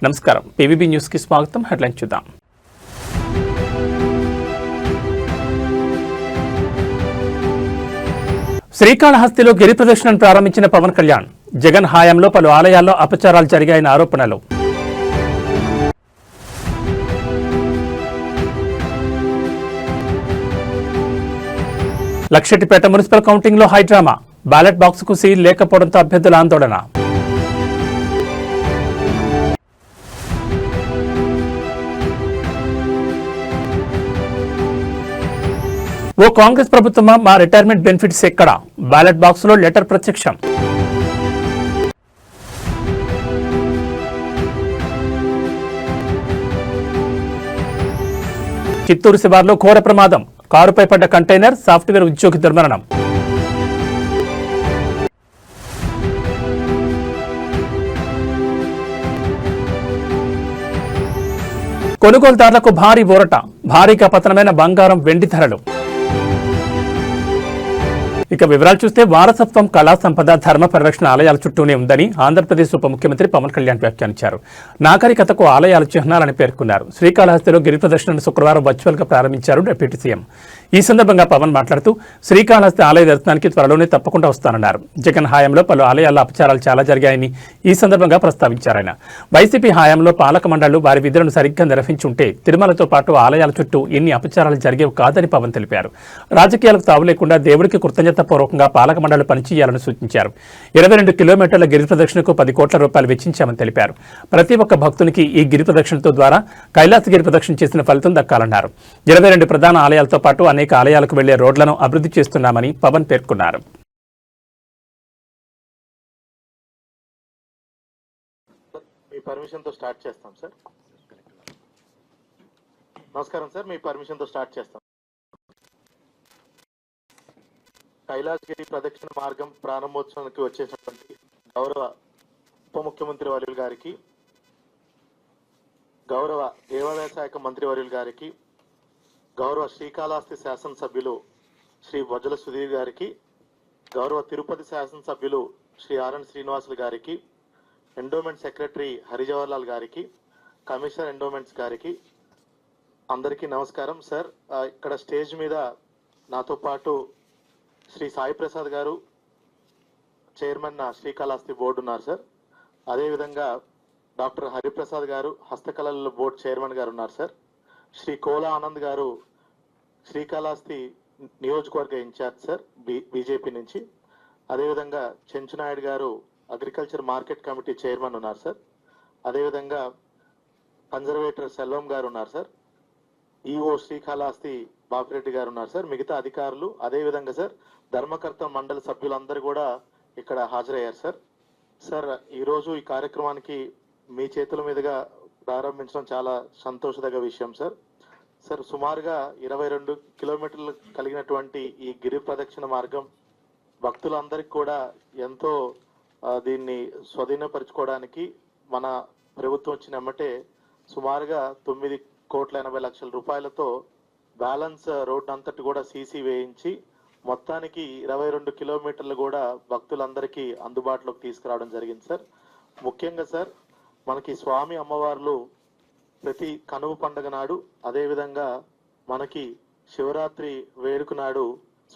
నమస్కారం, PVB news కి స్వాగతం. హెడ్లైన్ చూద్దాం. శ్రీకాళహస్తిలో గిరి ప్రదక్షిణను ప్రారంభించిన పవన్ కళ్యాణ్. జగన్ హయాంలో పలు ఆలయాల్లో అపచారాలు జరిగాయన్న ఆరోపణలు. లక్షెట్టిపేట మున్సిపల్ కౌంటింగ్ లో హైడ్రామా. బ్యాలెట్ బాక్స్ కు సీల్ లేకపోవడంతో అభ్యర్థుల ఆందోళన. ఓ కాంగ్రెస్ ప్రభుత్వమా, మా రిటైర్మెంట్ బెనిఫిట్స్ ఎక్కడా? బ్యాలెట్ బాక్స్ లో లెటర్ ప్రత్యక్షం. చిత్తూరు శివార్లో ఘోర ప్రమాదం. కారుపై పడ్డ కంటైనర్, సాఫ్ట్వేర్ ఉద్యోగి దుర్మరణం. కొనుగోలుదారులకు భారీ ఊరట. భారీగా పతనమైన బంగారం, వెండి ధరలు. ఇక వివరాలు చూస్తే, వారసత్వం, కళా సంపద, ధర్మ పరిరక్షణ ఆలయాల చుట్టూనే ఉందని ఆంధ్రప్రదేశ్ ఉప ముఖ్యమంత్రి పవన్ కళ్యాణ్ వ్యాఖ్యానించారు. నాగరికతకు ఆలయాల చిహ్నాలని పేర్కొన్నారు. శ్రీకాళహస్తిలో గిరి ప్రదర్శనను శుక్రవారం వర్చువల్ గా ప్రారంభించారు డిప్యూటీ సీఎం. ఈ సందర్భంగా పవన్ మాట్లాడుతూ, శ్రీకాళహస్తి ఆలయ దర్శనానికి త్వరలోనే తప్పకుండా వస్తానన్నారు. జగన్ హయాంలో పలు ఆలయాల్లో అపచారాలు చాలా జరిగాయని ఈ సందర్భంగా ప్రస్తావించారు. ఆయన వైసీపీ హయాంలో పాలక మండళ్లు వారి విధులను సరిగ్గా నిర్వహించుంటే తిరుమలతో పాటు ఆలయాల చుట్టూ ఎన్ని అపచారాలు జరిగేవి కాదని పవన్ తెలిపారు. రాజకీయాలకు తావు లేకుండా దేవుడికి కృతజ్ఞతాపూర్వకంగా పాలక మండళ్లు పనిచేయాలని సూచించారు. 22 కిలోమీటర్ల గిరి ప్రదక్షిణకు 10 కోట్ల రూపాయలు వెచ్చించామని తెలిపారు. ప్రతి ఒక్క భక్తునికి ఈ గిరి ప్రదక్షిణతో ద్వారా కైలాసగిరి ప్రదక్షిణ చేసిన ఫలితం దక్కాలన్నారు. 22 ప్రధాన ఆలయాలతో పాటు అనేక ఆలయాలకు వెళ్లే రోడ్లను అభివృద్ధి చేస్తున్నామని పవన్ పేర్కొన్నారు. కైలాసగిరి ప్రదక్షిణ మార్గం ప్రారంభోత్సవానికి వచ్చేసినటువంటి గౌరవ ఉప ముఖ్యమంత్రి వర్యులు గారికి, గౌరవ దేవాదాయ శాఖ మంత్రి వర్యులు గారికి, గౌరవ శ్రీకాళహస్తి శాసనసభ్యులు శ్రీ బొజ్జల సుధీర్ గారికి, గౌరవ తిరుపతి శాసనసభ్యులు శ్రీ ఆర్ఎన్ శ్రీనివాసులు గారికి, ఎండోమెంట్ సెక్రటరీ హరిజవహర్ లాల్ గారికి, కమిషనర్ ఎండోమెంట్స్ గారికి అందరికీ నమస్కారం. సార్, ఇక్కడ స్టేజ్ మీద నాతో పాటు శ్రీ సాయి ప్రసాద్ గారు, చైర్మన్ శ్రీకాళహస్తి బోర్డు ఉన్నారు సార్. అదేవిధంగా డాక్టర్ హరిప్రసాద్ గారు, హస్తకళల బోర్డు చైర్మన్ గారు ఉన్నారు సార్. శ్రీ కోలా ఆనంద్ గారు, శ్రీకాళహస్తి నియోజకవర్గ ఇన్ఛార్జ్ సార్, బీజేపీ నుంచి. అదేవిధంగా చెంచునాయుడు గారు, అగ్రికల్చర్ మార్కెట్ కమిటీ చైర్మన్ ఉన్నారు సార్. అదేవిధంగా కన్జర్వేటర్ సెల్వం గారు ఉన్నారు సార్. ఈఓ శ్రీకాళహస్తి బాపిరెడ్డి గారు ఉన్నారు సార్. మిగతా అధికారులు, అదేవిధంగా సార్ ధర్మకర్త మండలి సభ్యులందరూ కూడా ఇక్కడ హాజరయ్యారు సార్. సార్, ఈరోజు ఈ కార్యక్రమానికి మీ చేతుల మీదుగా ప్రారంభించడం చాలా సంతోషదగ్గ విషయం సార్. సార్, సుమారుగా 22 కిలోమీటర్లు కలిగినటువంటి ఈ గిరి ప్రదక్షిణ మార్గం భక్తులందరికీ కూడా ఎంతో దీన్ని స్వాధీనపరచుకోవడానికి మన ప్రభుత్వం వచ్చినమ్మటే సుమారుగా 9,80,00,000 రూపాయలతో బ్యాలెన్స్ రోడ్ అంతటి కూడా సీసీ వేయించి మొత్తానికి 22 కిలోమీటర్లు కూడా భక్తులందరికీ అందుబాటులోకి తీసుకురావడం జరిగింది సార్. ముఖ్యంగా సార్, మనకి స్వామి అమ్మవార్లు ప్రతి కనుమ పండుగ నాడు, అదేవిధంగా మనకి శివరాత్రి వేడుక నాడు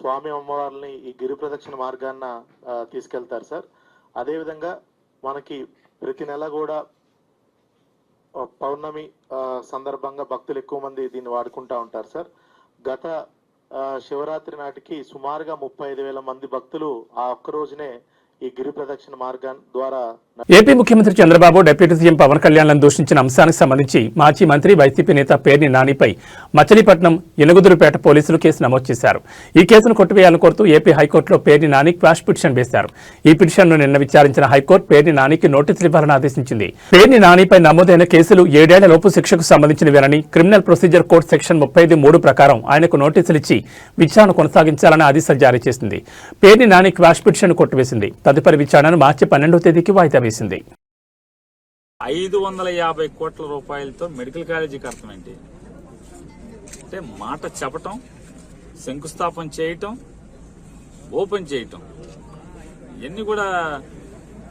స్వామి అమ్మవార్లని ఈ గిరి ప్రదక్షిణ మార్గాన్న తీసుకెళ్తారు సార్. అదేవిధంగా మనకి ప్రతి నెల కూడా పౌర్ణమి సందర్భంగా భక్తులు ఎక్కువ మంది దీన్ని వాడుకుంటా ఉంటారు సార్. గత శివరాత్రి నాటికి సుమారుగా 35,000 మంది భక్తులు ఆ ఒక్క రోజునే ఈ గిరి ప్రదక్షిణ మార్గం ద్వారా. ఏపీ ముఖ్యమంత్రి చంద్రబాబు డిప్యూటీ సీఎం పవన్ కళ్యాణ్లను దూషించిన అంశానికి సంబంధించి మాజీ మంత్రి వైసీపీ నేత పేర్ని నానిపై మచిలీపట్నం ఎనుగుదురుపేట పోలీసులు కేసు నమోదు చేశారు. ఈ కేసును కొట్టివేయాలని కోరుతూ ఏపీ హైకోర్టులో పేర్ని నాని క్వాష్ పిటిషన్ వేశారు. ఈ పిటిషన్ను నిన్న విచారించిన హైకోర్టు పేర్ని నానికి నోటీసులు ఇవ్వాలని ఆదేశించింది. పేర్ని నానిపై నమోదైన కేసులు 7 ఏళ్ల లోపు శిక్షకు సంబంధించినవేనని క్రిమినల్ ప్రొసీజర్ కోడ్ సెక్షన్ 35(3) ప్రకారం ఆయనకు నోటీసులు ఇచ్చి విచారణ కొనసాగించాలని ఆదేశాలు జారీ చేసింది. పేర్ని నాని క్వాష్ పిటిషన్ కొట్టివేసింది. తదుపరి విచారణను మార్చి 12వ తేదీకి వాయిదా వేసింది. 550 కోట్ల రూపాయలతో మెడికల్ కాలేజీకి అర్థమేంటి అంటే మాట చెప్పటం, శంకుస్థాపన చేయటం, ఓపెన్ చేయటం, ఇవన్నీ కూడా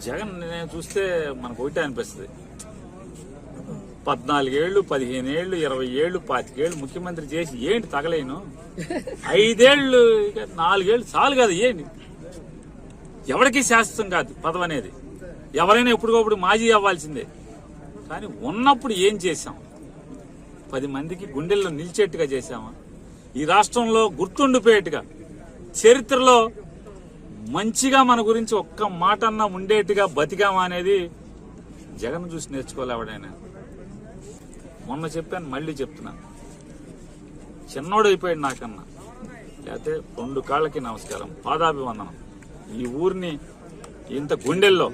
జగన్ నేను చూస్తే మనకు ఒకటే అనిపిస్తుంది. 14 ఏళ్ళు 15 ఏళ్ళు 20 ఏళ్ళు 25 ఏళ్ళు ముఖ్యమంత్రి చేసి ఏంటి తగలేను 5 ఏళ్ళు 4 ఏళ్ళు చాలు కదా ఏంటి ఎవరికి శాశ్వతం కాదు పదవి అనేది ఎవరైనా ఎప్పటికప్పుడు మాజీ అవ్వాల్సిందే కానీ ఉన్నప్పుడు ఏం చేశాం 10 మందికి గుండెల్లో నిలిచేట్టుగా చేశామా ఈ రాష్ట్రంలో గుర్తుండిపోయేట్టుగా చరిత్రలో మంచిగా మన గురించి ఒక్క మాట అన్నా ఉండేట్టుగా బతికామా అనేది జగన్ చూసి నేర్చుకోవాలి ఎవడైనా మొన్న చెప్పాను మళ్ళీ చెప్తున్నాను చిన్నోడు అయిపోయాడు నాకన్నా లేకపోతే 2 కాళ్ళకి నమస్కారం పాదాభివందనం ఈ ఊరిని ఇంత గుండెల్లో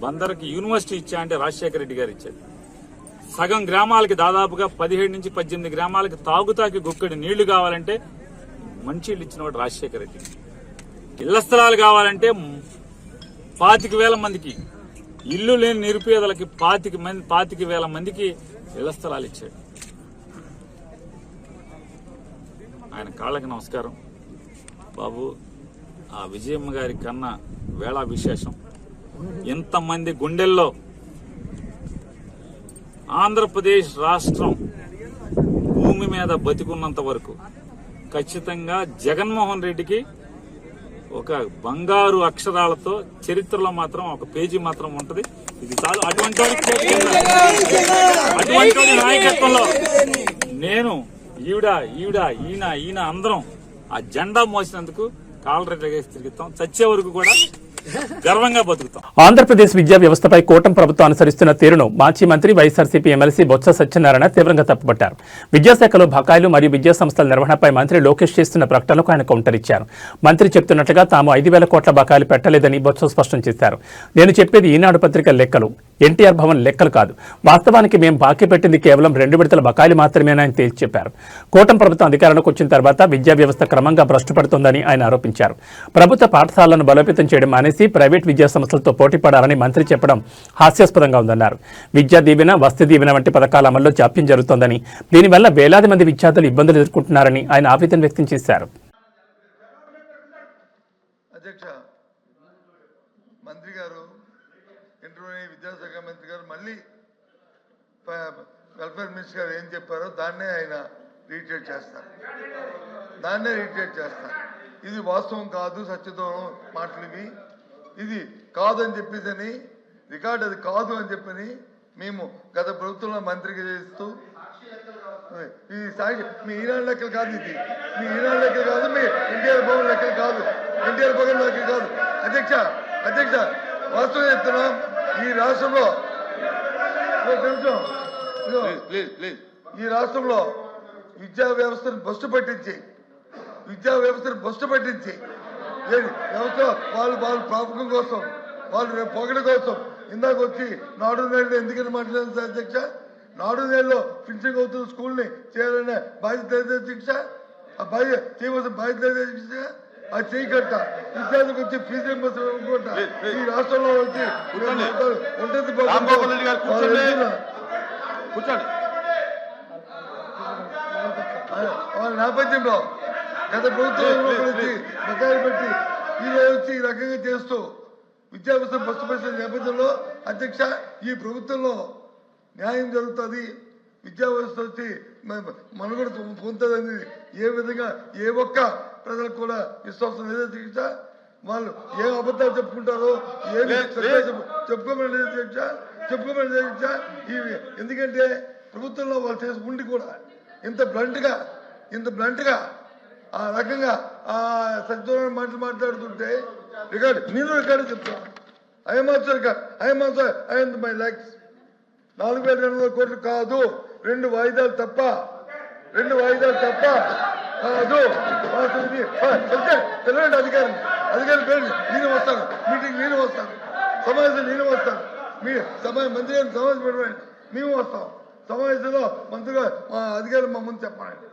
బందర్కి యూనివర్సిటీ ఇచ్చా అంటే రాజశేఖర రెడ్డి గారు ఇచ్చాడు సగం గ్రామాలకి దాదాపుగా 17 నుంచి 18 గ్రామాలకి తాగుతాకి గుక్కడి నీళ్లు కావాలంటే మంచిళ్ళు ఇచ్చినవాడు రాజశేఖర రెడ్డి ఇళ్ల స్థలాలు కావాలంటే 25,000 మందికి ఇల్లు లేని నిరుపేదలకి 25,000 మందికి ఇళ్ల స్థలాలు ఇచ్చాడు ఆయన కాళ్ళకి నమస్కారం బాబు ఆ విజయమ్మ గారి కన్నా వేళ విశేషం ఇంతమంది గుండెల్లో ఆంధ్రప్రదేశ్ రాష్ట్రం భూమి మీద బతికున్నంత వరకు ఖచ్చితంగా జగన్మోహన్ రెడ్డికి ఒక బంగారు అక్షరాలతో చరిత్రలో మాత్రం ఒక పేజీ మాత్రం ఉంటది ఇది చాలు అటువంటి నాయకత్వంలో నేను ఈయన అందరం ఆ జెండా మోసినందుకు కాలరెడ్డిగా తిరుగుతాం చచ్చే వరకు కూడా గర్వంగా బతుకుతాం. ఆంధ్రప్రదేశ్ విద్యా వ్యవస్థపై కూటమి ప్రభుత్వం అనుసరిస్తున్న తీరును మాజీ మంత్రి వైఎస్ఆర్సీపీ ఎమ్మెల్సీ బొత్స సత్యనారాయణ తీవ్రంగా తప్పుపట్టారు. విద్యాశాఖలో బకాయిలు మరియు విద్యా సంస్థల నిర్వహణపై మంత్రి లోకేష్ చేస్తున్న ప్రకటనలకు ఆయన కౌంటర్ ఇచ్చారు. మంత్రి చెప్తున్నట్లుగా తాము 5,000 కోట్ల బకాయిలు పెట్టలేదని బొత్స స్పష్టం చేశారు. నేను చెప్పేది ఈనాడు పత్రిక లెక్కలు, ఎన్టీఆర్ భవన్ లెక్కలు కాదు. వాస్తవానికి మేము బాకీ పెట్టింది కేవలం 2 విడతల బకాయిలు మాత్రమేనని తేల్చి చెప్పారు. కూటమి ప్రభుత్వం అధికారంలోకి వచ్చిన తర్వాత విద్యా వ్యవస్థ క్రమంగా భ్రష్టుపడుతోందని ఆయన ఆరోపించారు. ప్రభుత్వ పాఠశాలలను బలోపేతం చేయడం మానేసి ప్రైవేట్ విద్యా సంస్థలతో పోటీ పడాలని మంత్రి చెప్పడం హాస్యాస్పదంగా ఉందన్నారు. విద్యా దీవెన, వసతి దీవెన వంటి పథకాల అమల్లో జాప్యం జరుగుతోందని, దీనివల్ల వేలాది మంది విద్యార్థులు ఇబ్బందులు ఎదుర్కొంటున్నారని ఆయన ఆవేదన వ్యక్తం చేశారు. అధ్యక్ష, మంత్రి గారు ఇంటర్వ్యూ విద్యాశాఖ మంత్రి గారు మళ్ళీ వెల్ఫేర్ మినిస్టర్ గారు ఏం చెప్పారో దాన్నే ఆయన రీట్రేట్ చేస్తారు. ఇది వాస్తవం కాదు, సత్యదూరం మాటలు ఇవి. ఇది కాదు అని చెప్పేసి రికార్డు అది కాదు అని చెప్పని మేము గత ప్రభుత్వంలో మంత్రికి చేస్తూ ఈ సాగి మీ ఈనాడు లెక్కలు కాదు, ఇది మీ ఈనాడు లెక్కలు కాదు, మీ ఎన్టీఆర్ భవన్ లెక్కలు కాదు, ఎన్టీఆర్ భవన్ లెక్కలు కాదు. అధ్యక్ష వాస్తవం చెప్తున్నాం. ఈ రాష్ట్రంలో విద్యా వ్యవస్థను బస్టు పట్టించి వ్యవస్థ వాళ్ళు ప్రాపకం కోసం, వాళ్ళు పొగడ కోసం ఇందాక వచ్చి నాడు నేలలో ఎందుకని మాట్లాడారు సార్ అధ్యక్ష? నాడు నేలలో ఫినిషింగ్ అవుతున్న స్కూల్ని చేయాలనే బాధ్యత అధ్యక్ష. ఆ చేయవలసిన బాధ్యత అధ్యక్ష. అది చేయకట్ట విద్యార్థులకు వచ్చి ఫీజు రింబర్స్మెంట్ ఈ రాష్ట్రంలో వచ్చి ఉంటుంది. వాళ్ళ నేపథ్యంలో గత ప్రభుత్వంలో బకాయిలు పెట్టి ఈ రకంగా చేస్తూ విద్యా వ్యవస్థ బస్సుపరిచిన నేపథ్యంలో అధ్యక్ష ఈ ప్రభుత్వంలో న్యాయం జరుగుతుంది, విద్యా వ్యవస్థ వచ్చి మనుగడ పొందుతుందని ఏ విధంగా ఏ ఒక్క ప్రజలకు కూడా విశ్వాసం లేదు అధ్యక్ష. వాళ్ళు ఏ అబద్ధాలు చెప్పుకుంటారో ఏమి చెప్పుకోమని అధ్యక్ష. ఎందుకంటే ప్రభుత్వంలో వాళ్ళు చేసి ఉండి కూడా ఇంత బ్లంట్గా ఆ రకంగా ఆ సత్యనారాయణ మాటలు మాట్లాడుతుంటే రికార్డు చెప్తాను. ఐఎమ్ మై లైక్స్ 4,200 కోట్లు కాదు, 2 వాయిదాలు తప్ప కాదు. తెలియండి అధికారి పేరు నేను వస్తాను, మీటింగ్ నేను వస్తాను, సమావేశం నేను వస్తాను, మీ మంత్రి గారిని సమావేశం పెట్టండి, మేము వస్తాం. సమావేశంలో మంత్రిగా మా అధికారులు మా ముందు చెప్పండి.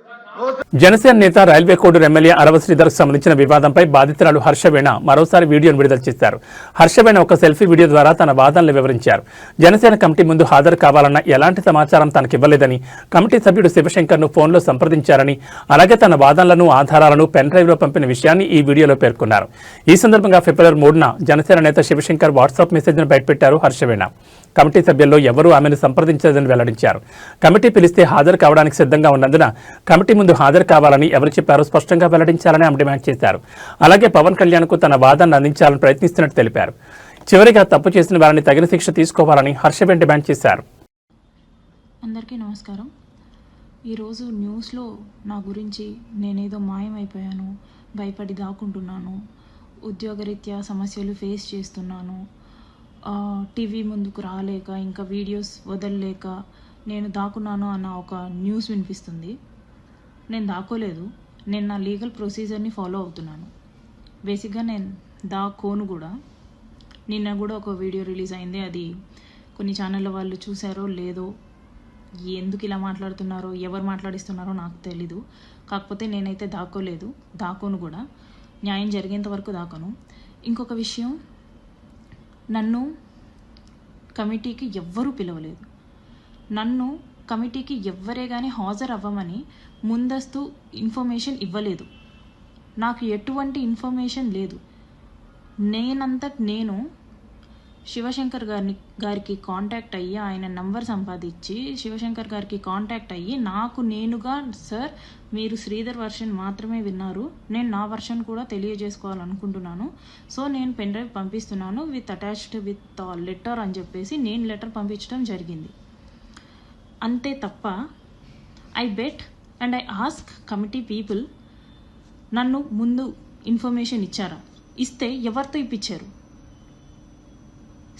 జనసేన నేత రైల్వే కోడూరు ఎమ్మెల్యే అరవ శ్రీధర్కు సంబంధించిన వివాదంపై బాధితురాలు హర్షవేణ మరోసారి వీడియోను విడుదల చేశారు. హర్షవేణ ఒక సెల్ఫీ వీడియో ద్వారా తన వాదనలు వివరించారు. జనసేన కమిటీ ముందు హాజరు కావాలన్న ఎలాంటి సమాచారం తనకివ్వలేదని, కమిటీ సభ్యుడు శివశంకర్ను ఫోన్లో సంప్రదించారని, అలాగే తన వాదనలను ఆధారాలను పెన్ డ్రైవ్లో పంపిన విషయాన్ని ఈ వీడియోలో పేర్కొన్నారు. ఈ సందర్భంగా ఫిబ్రవరి 3న జనసేన నేత శివశంకర్ వాట్సాప్ మెసేజ్ను బయటపెట్టారు హర్షవేణ. కమిటీ సభ్యుల్లో ఎవరూ ఆమెను సంప్రదించలేదని వెల్లడించారు. కమిటీ పిలిస్తే హాజరు కావడానికి సిద్ధంగా ఉన్నందున కమిటీ ముందు హాజరు కావాలని ఎవరు చెప్పారో స్పష్టంగా వెల్లడించాలని ఆమె డిమాండ్ చేశారు. అలాగే పవన్ కళ్యాణ్కు తన వాదనను అందించాలని ప్రయత్నిస్తున్నట్టు తెలిపారు. చివరిగా తప్పు చేసిన వారిని తగిన శిక్ష తీసుకోవాలని హర్షబెన్ డిమాండ్ చేశారు. అందరికీ నమస్కారం. ఈరోజు న్యూస్లో నా గురించి నేనేదో మాయమైపోయాను, భయపడి దాక్కుంటున్నాను, ఉద్యోగరీత్యా సమస్యలు ఫేస్ చేస్తున్నాను, టీవీ ముందుకు రాలేక ఇంకా వీడియోస్ వదలలేక నేను దాక్కున్నాను అన్న ఒక న్యూస్ వినిపిస్తుంది. నేను దాక్కోలేదు. నేను నా లీగల్ ప్రొసీజర్ని ఫాలో అవుతున్నాను. బేసిక్గా నేను దాక్కోను కూడా. నిన్న కూడా ఒక వీడియో రిలీజ్ అయింది. అది కొన్ని ఛానళ్ళ వాళ్ళు చూసారో లేదో, ఎందుకు ఇలా మాట్లాడుతున్నారో, ఎవరు మాట్లాడిస్తున్నారో నాకు తెలీదు. కాకపోతే నేనైతే దాక్కోలేదు, దాక్కోను కూడా. న్యాయం జరిగేంత వరకు దాక్కోను. ఇంకొక విషయం, నన్ను కమిటీకి ఎవ్వరూ పిలవలేదు. నన్ను కమిటీకి ఎవ్వరే కానీ హాజరు అవ్వమని ముందస్తు ఇన్ఫర్మేషన్ ఇవ్వలేదు. నాకు ఎటువంటి ఇన్ఫర్మేషన్ లేదు. నేను శివశంకర్ గారికి కాంటాక్ట్ అయ్యి, ఆయన నంబర్ సంపాదించి శివశంకర్ గారికి కాంటాక్ట్ అయ్యి నాకు నేనుగా, సార్ మీరు శ్రీధర్ వర్షన్ మాత్రమే విన్నారు, నేను నా వర్షన్ కూడా తెలియజేసుకోవాలనుకుంటున్నాను, సో నేను పెన్ డ్రైవ్ పంపిస్తున్నాను విత్ అటాచ్డ్ విత్ లెటర్ అని చెప్పేసి నేను లెటర్ పంపించడం జరిగింది. అంతే తప్ప I bet and I ask committee people, నన్ను ముందు ఇన్ఫర్మేషన్ ఇచ్చారా? ఇస్తే ఎవరితో ఇప్పించారు?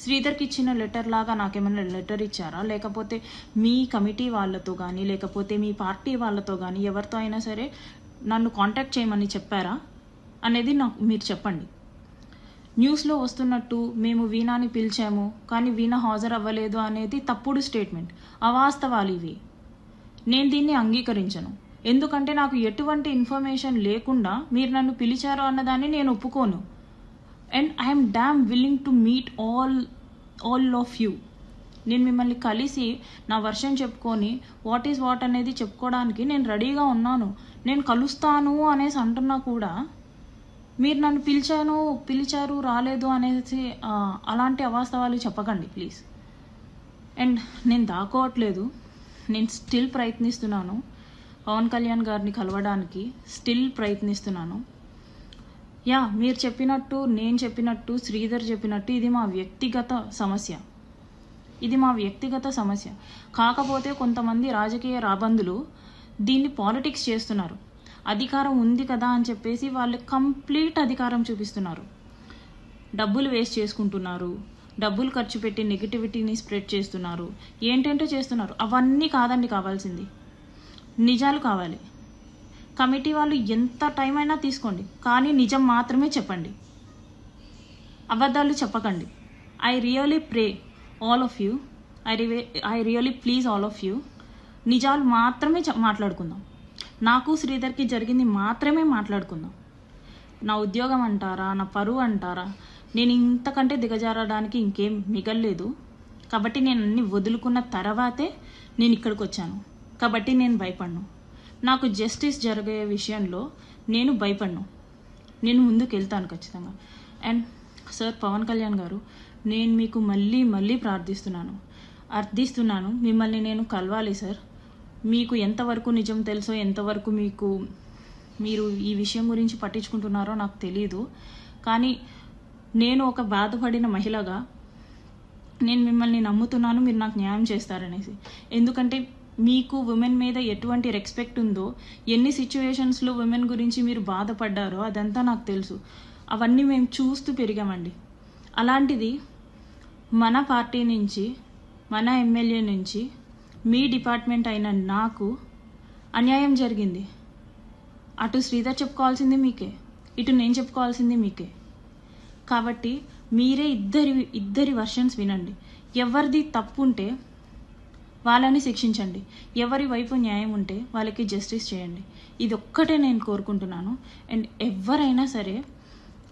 శ్రీధర్కి ఇచ్చిన లెటర్ లాగా నాకేమైనా లెటర్ ఇచ్చారా? లేకపోతే మీ కమిటీ వాళ్ళతో కానీ, లేకపోతే మీ పార్టీ వాళ్ళతో కానీ ఎవరితో అయినా సరే నన్ను కాంటాక్ట్ చేయమని చెప్పారా అనేది నాకు మీరు చెప్పండి. న్యూస్లో వస్తున్నట్టు మేము వీణాని పిలిచాము కానీ వీణ హాజరు అవ్వలేదు అనేది తప్పుడు స్టేట్మెంట్, అవాస్తవాలు ఇవి. నేను దీన్ని అంగీకరించను. ఎందుకంటే నాకు ఎటువంటి ఇన్ఫర్మేషన్ లేకుండా మీరు నన్ను పిలిచారు అన్నదాన్ని నేను ఒప్పుకోను. And I'm dam willing to meet all of you. నేను మిమ్మల్ని కలిసి నా వర్షన్ చెప్పుకొని వాట్ ఈజ్ వాట్ అనేది చెప్పుకోవడానికి నేను రెడీగా ఉన్నాను. నేను కలుస్తాను అనేసి అంటున్నా కూడా మీరు నన్ను పిలిచారు రాలేదు అనేసి అలాంటి అవాస్తవాలు చెప్పకండి ప్లీజ్. అండ్ నేను దాక్కోవట్లేదు. నేను స్టిల్ ప్రయత్నిస్తున్నాను పవన్ కళ్యాణ్ గారిని కలవడానికి, స్టిల్ ప్రయత్నిస్తున్నాను. మీరు చెప్పినట్టు, నేను చెప్పినట్టు, శ్రీధర్ చెప్పినట్టు ఇది మా వ్యక్తిగత సమస్య. కాకపోతే కొంతమంది రాజకీయ రాబందులు దీన్ని పాలిటిక్స్ చేస్తున్నారు. అధికారం ఉంది కదా అని చెప్పేసి వాళ్ళు కంప్లీట్ అధికారం చూపిస్తున్నారు. డబ్బులు వేస్ట్ చేసుకుంటున్నారు, డబ్బులు ఖర్చు పెట్టి నెగిటివిటీని స్ప్రెడ్ చేస్తున్నారు, ఏంటంటో చేస్తున్నారు. అవన్నీ కాదండి కావాల్సింది, నిజాలు కావాలి. కమిటీ వాళ్ళు ఎంత టైం అయినా తీసుకోండి, కానీ నిజం మాత్రమే చెప్పండి, అబద్ధాలు చెప్పకండి. I really pray all of you, I really please all of you, నిజాలు మాత్రమే మాట్లాడుకుందాం. నాకు శ్రీధర్కి జరిగింది మాత్రమే మాట్లాడుకుందాం. నా ఉద్యోగం అంటారా, నా పరువు అంటారా, నేను ఇంతకంటే దిగజారడానికి ఇంకేం మిగల్లేదు. కాబట్టి నేను అన్ని వదులుకున్న తర్వాతే నేను ఇక్కడికి వచ్చాను. కాబట్టి నేను భయపడను. నాకు జస్టిస్ జరిగే విషయంలో నేను భయపడను. నేను ముందుకు వెళ్తాను ఖచ్చితంగా. అండ్ సార్ పవన్ కళ్యాణ్ గారు, నేను మీకు మళ్ళీ అర్థిస్తున్నాను, మిమ్మల్ని నేను కలవాలి సార్. మీకు ఎంతవరకు నిజం తెలుసో, ఎంతవరకు మీరు ఈ విషయం గురించి పట్టించుకుంటున్నారో నాకు తెలీదు. కానీ నేను ఒక బాధపడిన మహిళగా నేను మిమ్మల్ని నమ్ముతున్నాను, మీరు నాకు న్యాయం చేస్తారనేసి. ఎందుకంటే మీకు ఉమెన్ మీద ఎటువంటి రెస్పెక్ట్ ఉందో, ఎన్ని సిచ్యువేషన్స్లో ఉమెన్ గురించి మీరు బాధపడ్డారో అదంతా నాకు తెలుసు. అవన్నీ మేము చూస్తూ పెరిగామండి. అలాంటిది మన పార్టీ నుంచి, మన ఎమ్మెల్యే నుంచి, మీ డిపార్ట్మెంట్ అయిన నాకు అన్యాయం జరిగింది. అటు శ్రీధర్ చెప్పుకోవాల్సింది మీకే, ఇటు నేను చెప్పుకోవాల్సింది మీకే. కాబట్టి మీరే ఇద్దరి వర్షన్స్ వినండి. ఎవరిది తప్పు ఉంటే వాళ్ళని శిక్షించండి, ఎవరి వైపు న్యాయం ఉంటే వాళ్ళకి జస్టిస్ చేయండి. ఇది ఒక్కటే నేను కోరుకుంటున్నాను. అండ్ ఎవరైనా సరే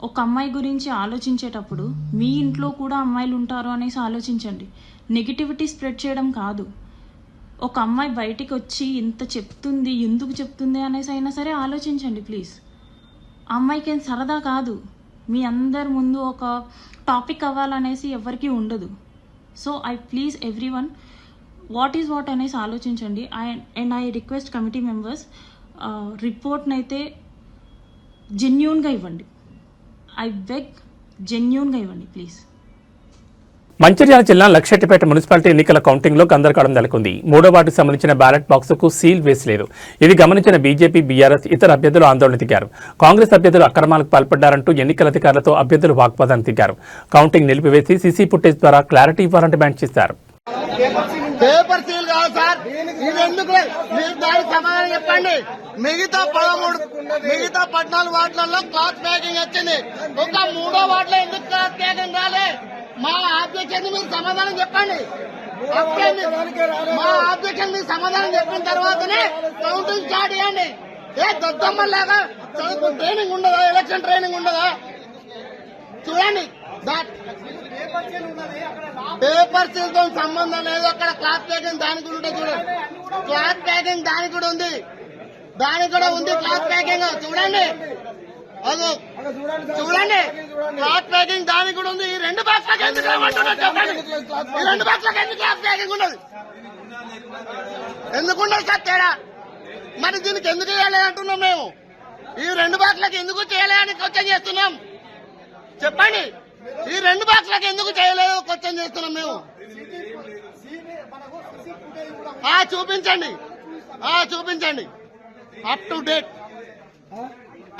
ఒక అమ్మాయి గురించి ఆలోచించేటప్పుడు మీ ఇంట్లో కూడా అమ్మాయిలు ఉంటారు అనేసి ఆలోచించండి. నెగిటివిటీ స్ప్రెడ్ చేయడం కాదు. ఒక అమ్మాయి బయటికి వచ్చి ఇంత చెప్తుంది, ఎందుకు చెప్తుంది అనేసి అయినా సరే ఆలోచించండి ప్లీజ్. అమ్మాయికి ఏం సరదా కాదు, మీ అందరి ముందు ఒక టాపిక్ అవ్వాలనేసి ఎవరికీ ఉండదు. So I please every one what is what అనేసి ఆలోచించండి. ఐ రిక్వెస్ట్ కమిటీ మెంబర్స్ రిపోర్ట్నైతే జెన్యూన్గా ఇవ్వండి. ఐ బెగ్ జెన్యూన్గా ఇవ్వండి ప్లీజ్. మంచిర్యాల జిల్లా లక్షెట్టిపేట మున్సిపాలిటీ ఎన్నికల కౌంటింగ్లో గందరగోళం నెలకొంది. 3వ వార్డుకు సంబంధించిన బ్యాలెట్ బాక్సుకు సీల్ వేసలేదు. ఇది గమనించిన బీజేపీ, బీఆర్ఎస్ ఇతర అభ్యర్థులు ఆందోళన దిగారు. కాంగ్రెస్ అభ్యర్థులు అక్రమాలకు పాల్పడ్డారంటూ ఎన్నికల అధికారులతో అభ్యర్థులు వాగ్వాదానికి దిగారు. కౌంటింగ్ నిలిపివేసి సీసీ ఫుటేజ్ ద్వారా క్లారిటీ ఇవ్వాలని డిమాండ్ చేశారు. పేపర్ సీల్ కాదు సార్, ఇది ఎందుకు మీరు దానికి సమాధానం చెప్పండి. మిగతా 14 వార్డులలో క్లాత్ ప్యాకింగ్ వచ్చింది, ఒక 3వ వార్డులో ఎందుకు క్లాత్ ప్యాకింగ్ రాలే? మా ఆబ్జెక్షన్ మీరు సమాధానం చెప్పండి. మా ఆబ్జెక్షన్ మీరు సమాధానం చెప్పిన తర్వాతనే కౌంటింగ్ స్టార్ట్ చేయండి. ఏ దద్దమ్మలాగా చదువు ట్రైనింగ్ ఉండదా? ఎలక్షన్ ట్రైనింగ్ ఉండదా? చూడండి, పేపర్ సీల్ తో సంబంధం లేదు. అక్కడ క్లాత్ ప్యాకింగ్ దానికి కూడా ఉంటుంది. చూడండి, క్లాత్ ప్యాకింగ్ దానికి కూడా ఉంది, క్లాత్ ప్యాకింగ్ చూడండి. అదో చూడండి, క్లాత్ ప్యాకింగ్ దానికి కూడా ఉంది. ఈ 2 బాక్స్లకు ఎందుకు ఏమంటున్నారు చెప్పండి? ఈ 2 బాక్స్లకు ఎందుకు క్లాత్ ప్యాకింగ్ ఉండదు? ఎందుకుండదు సార్ తేడా? మరి దీనికి ఎందుకు చేయలేదు అంటున్నాం మేము. ఈ 2 బాక్స్లకు ఎందుకు చేయలేదని క్వశ్చన్ చేస్తున్నాం. చెప్పండి, ఈ 2 బాక్స్లకు ఎందుకు చేయలేదు క్వశ్చన్ చేస్తున్నాం మేము. చూపించండి అప్ టు డేట్.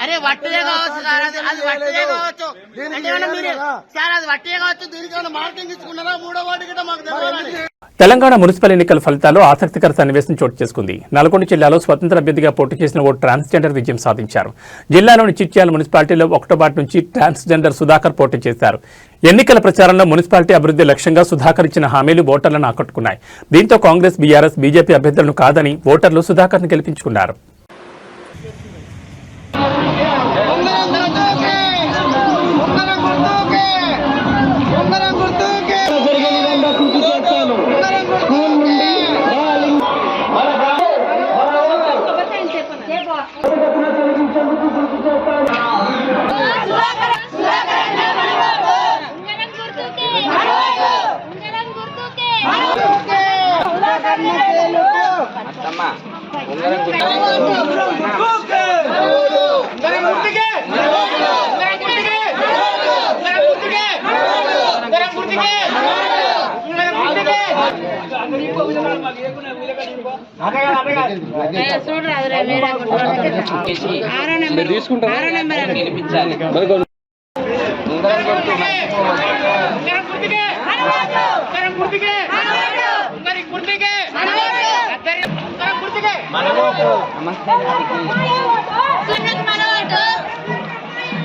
అరే వట్టిదే కావచ్చు సార్, అది వట్టిదే కావచ్చు. సార్ అది వట్టిదే కావచ్చు. దీనికైనా మార్కింగ్ ఇచ్చుకున్నారా? 3వ వార్డు గిట్ట మాకు తెలియాలని. తెలంగాణ మున్సిపల్ ఎన్నికల ఫలితాల్లో ఆసక్తికర సన్నివేశం చోటు చేసుకుంది. నల్గొండ జిల్లాలో స్వతంత్ర అభ్యర్థిగా పోటీ చేసిన ఓ ట్రాన్స్జెండర్ విజయం సాధించారు. జిల్లాలోని చిట్యాల మున్సిపాలిటీలో 1వ వార్డు నుంచి ట్రాన్స్జెండర్ సుధాకర్ పోటీ చేశారు. ఎన్నికల ప్రచారంలో మున్సిపాలిటీ అభివృద్ధి లక్ష్యంగా సుధాకర్ ఇచ్చిన హామీలు ఓటర్లను ఆకట్టుకున్నాయి. దీంతో కాంగ్రెస్, బీఆర్ఎస్, బీజేపీ అభ్యర్థులను కాదని ఓటర్లు సుధాకర్ను గెలిపించుకున్నారు.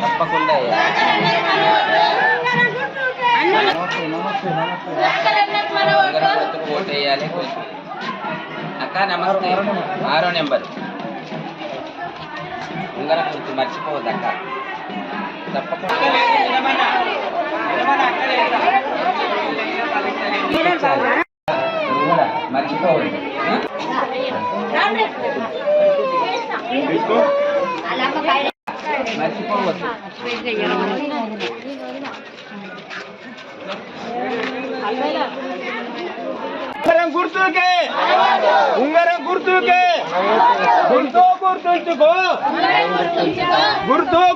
తప్పకుండా ఓటు వేయాలి. అక్క నమస్తే, 6వ నెంబర్ ఉంగర గుర్తు మర్చిపోవద్దు అక్క. తప్పకుండా మర్చిపోవద్దు. మర్చిపోవద్దు. గుర్తుకే ఉంగరం గుర్తుకే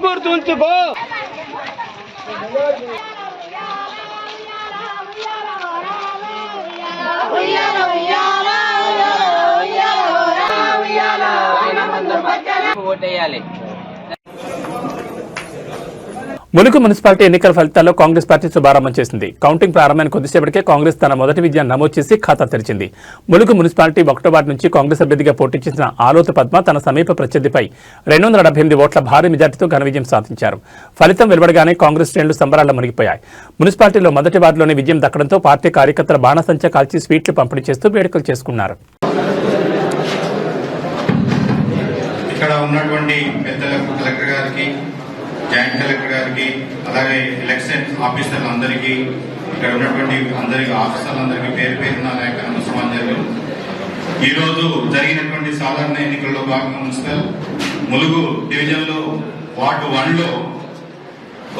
గుర్తుంచుకో. ఓటేయాలి. ములుగు మున్సిపాలిటీ ఎన్నికల ఫలితాల్లో కాంగ్రెస్ పార్టీ శుభారంభం చేసింది. కౌంటింగ్ ప్రారంభమైన కొద్దిసేపటికే కాంగ్రెస్ తన మొదటి విజయాన్ని నమోదు చేసి ఖాతా తెరిచింది. ములుగు మున్సిపాలిటీ 1వ వార్డు నుంచి కాంగ్రెస్ అభ్యర్థిగా పోటీ చేసిన ఆలోతు పద్మ తన సమీప ప్రత్యర్థిపై 278 ఓట్ల భారీ మెజార్టీతో ఘన విజయం సాధించారు. ఫలితం వెలువడగానే కాంగ్రెస్ శ్రేణులు సంబరాల్లో మునిగిపోయాయి. మున్సిపాలిటీలో మొదటి వార్డులోనే విజయం దక్కడంతో పార్టీ కార్యకర్తల బాణసంచా కాల్చి స్వీట్లు పంపిణీ చేస్తూ వేడుకలు చేసుకున్నారు. ఇక్కడ ఉన్నటువంటి పెద్దలకు, కలెక్టర్ గారికి, జాయింట్ కలెక్టర్ గారికి, అలాగే ఎలక్షన్ ఆఫీసర్లందరికీ, ఇక్కడ ఉన్నటువంటి అందరికి ఆఫీసర్లందరికీ పేరు పేరున నమస్కారాలు. ఈరోజు జరిగినటువంటి సాధారణ ఎన్నికల్లో భాగంగా మున్సిపల్ ములుగు డివిజన్లో వార్డు 1లో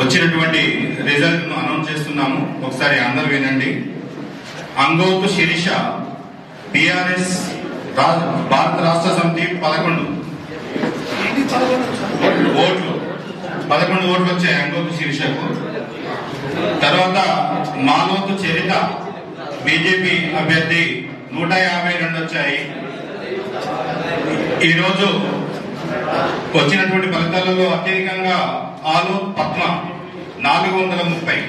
వచ్చినటువంటి రిజల్ట్ ను అనౌన్స్ చేస్తున్నాము. ఒకసారి అందరూ వినండి. అంగోతు శిరీష టిఆర్ఎస్ భారత రాష్ట్ర సమితి 11 ఓట్లు వచ్చాయి అంగోతు శిరీషకు. తర్వాత మాలోతు చరిత బీజేపీ అభ్యర్థి 152 వచ్చాయి. ఈరోజు వచ్చినటువంటి ఫలితాలలో అత్యధికంగా ఆలు పద్మ 430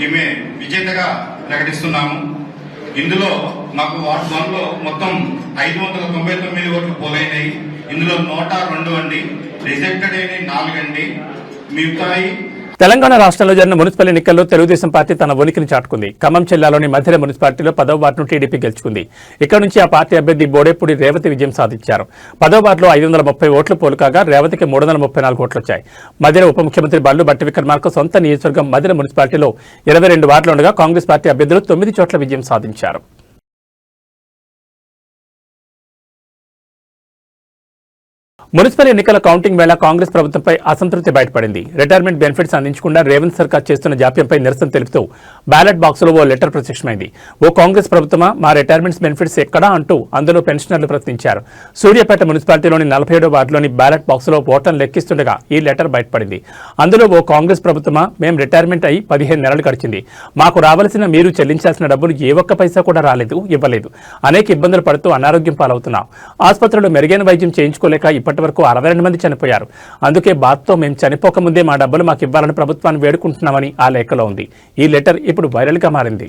ఈమె విజేతగా ప్రకటిస్తున్నాము. ఇందులో మాకు వార్డు 1 లో మొత్తం 599 ఓట్లు పోలైనాయి. ఇందులో 102 అండి, రిజెక్టెడ్ అయిన 4 అండి, మిగతాయి. తెలంగాణ రాష్ట్రంలో జరిగిన మున్సిపల్ ఎన్నికల్లో తెలుగుదేశం పార్టీ తన ఉనికిని చాటుకుంది. ఖమ్మం జిల్లాలోని మధ్యల మున్సిపాలిటీలో 10వ వార్డును టీడీపీ గెలుచుకుంది. ఇక్కడ నుంచి ఆ పార్టీ అభ్యర్థి బోడేపూడి రేవతి విజయం సాధించారు. 10వ వార్డులో 530 ఓట్లు పోలు కాగా రేవతికి 334 ఓట్లు వచ్చాయి. మధ్యలో ఉప ముఖ్యమంత్రి బళ్ళు భట్టి విక్రమార్క సొంత నియోజకవర్గం మధ్యల మున్సిపాలిటీలో 22 వార్డులు ఉండగా కాంగ్రెస్ పార్టీ అభ్యర్థులు 9 చోట్ల విజయం సాధించారు. మున్సిపల్ ఎన్నికల కౌంటింగ్ వేళ కాంగ్రెస్ ప్రభుత్వంపై అసంతృప్తి బయటపడింది. రిటైర్మెంట్ బెనిఫిట్స్ అందించకుండా రేవంత్ సర్కార్ చేస్తున్న జాప్యంపై నిరసన తెలుపుతూ బ్యాలెట్ బాక్సులో ఓ లెటర్ ప్రత్యక్షమైంది. ఓ కాంగ్రెస్ ప్రభుత్వమా మా రిటైర్మెంట్స్ బెనిఫిట్స్ ఎక్కడా అంటూ అందులో పెన్షనర్లు ప్రశ్నించారు. సూర్యాపేట మున్సిపాలిటీలోని 47వ వార్డులోని బ్యాలెట్ బాక్సులో ఓట్లను లెక్కిస్తుండగా ఈ లెటర్ బయటపడింది. అందులో ఓ కాంగ్రెస్ ప్రభుత్వమా మేం రిటైర్మెంట్ అయి 15 నెలలు గడిచింది, మాకు రావాల్సిన మీరు చెల్లించాల్సిన డబ్బులు ఏ ఒక్క పైసా కూడా రాలేదు, ఇవ్వలేదు, అనేక ఇబ్బందులు పడుతూ అనారోగ్యం పాలవుతున్నాం, ఆసుపత్రిలో మెరుగైన వైద్యం చేయించుకోలేక ఇప్పటి వరకు 62 మంది చనిపోయారు, అందుకే బాధతో మేము చనిపోకముందే మా డబ్బులు మాకు ఇవ్వాలని ప్రభుత్వాన్ని వేడుకుంటున్నామని ఆ లేఖలో ఉంది. ఈ లెటర్ ఇప్పుడు వైరల్ గా మారింది.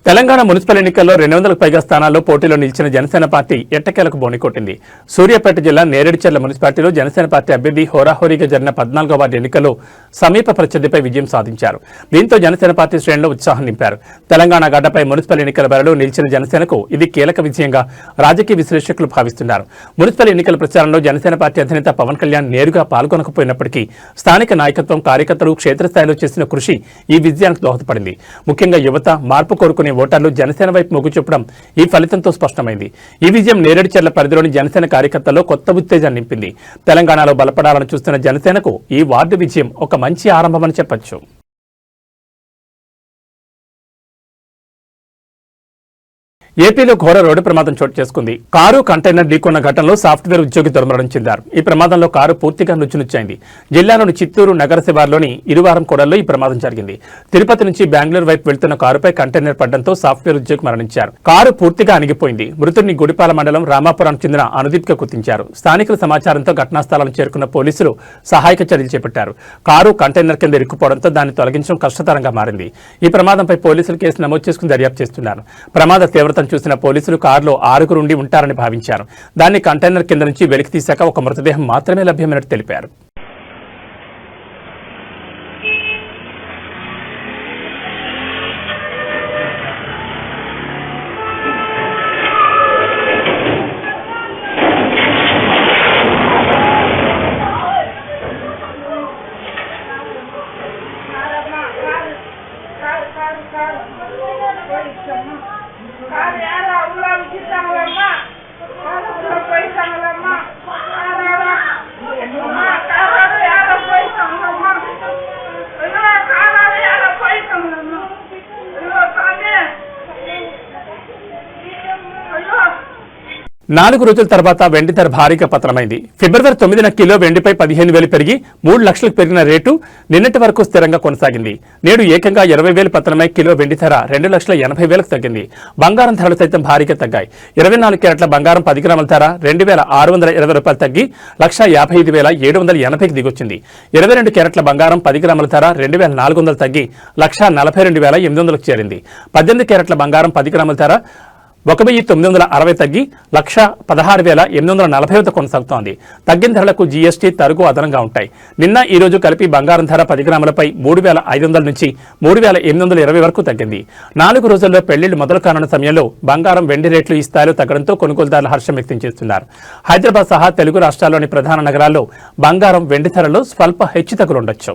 తెలంగాణ మున్సిపల్ ఎన్నికల్లో 200కు పైగా స్థానాల్లో పోటీలో నిలిచిన జనసేన పార్టీ ఎట్టకేలకు బోనికొట్టింది. సూర్యాపేట జిల్లా నేరేడుచెర్ల మున్సిపాలిటీలో జనసేన పార్టీ అభ్యర్థి హోరాహోరీగా జరిగిన 14వ వార్డు ఎన్నికల్లో సమీప ప్రత్యర్థిపై విజయం సాధించారు. దీంతో జనసేన పార్టీ శ్రేణుల్లో ఉత్సాహం నింపారు. తెలంగాణ గడ్డపై మున్సిపల్ ఎన్నికల బరిలో నిలిచిన జనసేనకు ఇది కీలక విజయంగా రాజకీయ విశ్లేషకులు భావిస్తున్నారు. మున్సిపల్ ఎన్నికల ప్రచారంలో జనసేన పార్టీ అధినేత పవన్ కళ్యాణ్ నేరుగా పాల్గొనకపోయినప్పటికీ స్థానిక నాయకత్వం, కార్యకర్తలు క్షేత్రస్థాయిలో చేసిన కృషి ఈ విజయానికి దోహదపడింది. ముఖ్యంగా యువత, మార్పు కోరుకునే ఓటర్లు జనసేన వైపు మొగ్గు చూపడం ఈ ఫలితంతో స్పష్టమైంది. ఈ విజయం నేరేడుచెర్ల పరిధిలోని జనసేన కార్యకర్తల్లో కొత్త ఉత్తేజాన్ని నింపింది. తెలంగాణలో బలపడాలని చూస్తున్న జనసేనకు ఈ వార్డు విజయం ఒక మంచి ఆరంభమని చెప్పొచ్చు. ఏపీలో ఘోర రోడ్డు ప్రమాదం చోటు చేసుకుంది. కారు కంటైనర్ ఢీకొన్న ఘటనలో సాఫ్ట్వేర్ ఉద్యోగి దుర్మరణం చెందారు. ఈ ప్రమాదంలో కారు పూర్తిగా నుచ్చునుచ్చైంది. జిల్లాలోని చిత్తూరు నగర శివార్లోని ఇరువారం కూడల్లో ఈ ప్రమాదం జరిగింది. తిరుపతి నుంచి బెంగళూరు వైపు వెళ్తున్న కారుపై కంటైనర్ పడడంతో సాఫ్ట్వేర్ ఉద్యోగి మరణించారు. కారు పూర్తిగా అణిగిపోయింది. మృతుడిని గుడిపాల మండలం రామాపురానికి చెందిన అనుదీప్గా గుర్తించారు. స్థానికుల సమాచారంతో ఘటనా స్థలానికి చేరుకున్న పోలీసులు సహాయక చర్యలు చేపట్టారు. కారు కంటైనర్ కింద ఇరుక్కుపోవడంతో దాన్ని తొలగించడం కష్టతరంగా మారింది. ఈ ప్రమాదంపై పోలీసులు కేసు నమోదు చేసుకుని దర్యాప్తు చేస్తున్నారు. ప్రమాద తీవ్రత చూసిన పోలీసులు కారులో 6 ఉండి ఉంటారని భావించారు. దాన్ని కంటైనర్ కింద నుంచి వెలికి తీశాక ఒక మృతదేహం మాత్రమే లభ్యమైనట్టు తెలిపారు. నాలుగు రోజుల తర్వాత వెండి ధర భారీగా పతనమైంది. ఫిబ్రవరి 9న కిలో వెండిపై 15,000 పెరిగి 3 లక్షలకు పెరిగిన రేటు నిన్నటి వరకు స్థిరంగా కొనసాగింది. నేడు ఏకంగా 20,000 పతనమై కిలో వెండి ధర 2,50,000 తగ్గింది. బంగారం ధరలు సైతం భారీగా తగ్గాయి. 24 క్యారెట్ల బంగారం 10 గ్రాముల ధర 2,620 రూపాయలు తగ్గి 1,55,780కి దిగొచ్చింది. 22 క్యారెట్ల బంగారం 10 గ్రాముల ధర 2,400 తగ్గి 1,42,800కు చేరింది. 18 క్యారెట్ల బంగారం 10 గ్రాముల ధర 1,960 తగ్గి 1,16,840 వద్ద కొనసాగుతోంది. తగ్గిన ధరలకు జీఎస్టీ, తరుగు అదనంగా ఉంటాయి. నిన్న ఈ రోజు కలిపి బంగారం ధర 10 గ్రాములపై 3,500 నుంచి 3,820 వరకు తగ్గింది. 4 రోజుల్లో పెళ్లిళ్లు మొదలు కానున్న సమయంలో బంగారం, వెండి రేట్లు ఈ స్థాయిలో తగ్గడంతో కొనుగోలుదారులు హర్షం వ్యక్తం చేస్తున్నారు. హైదరాబాద్ సహా తెలుగు రాష్ట్రాల్లోని ప్రధాన నగరాల్లో బంగారం, వెండి ధరల్లో స్వల్ప హెచ్చుతగ్గులుండొచ్చు.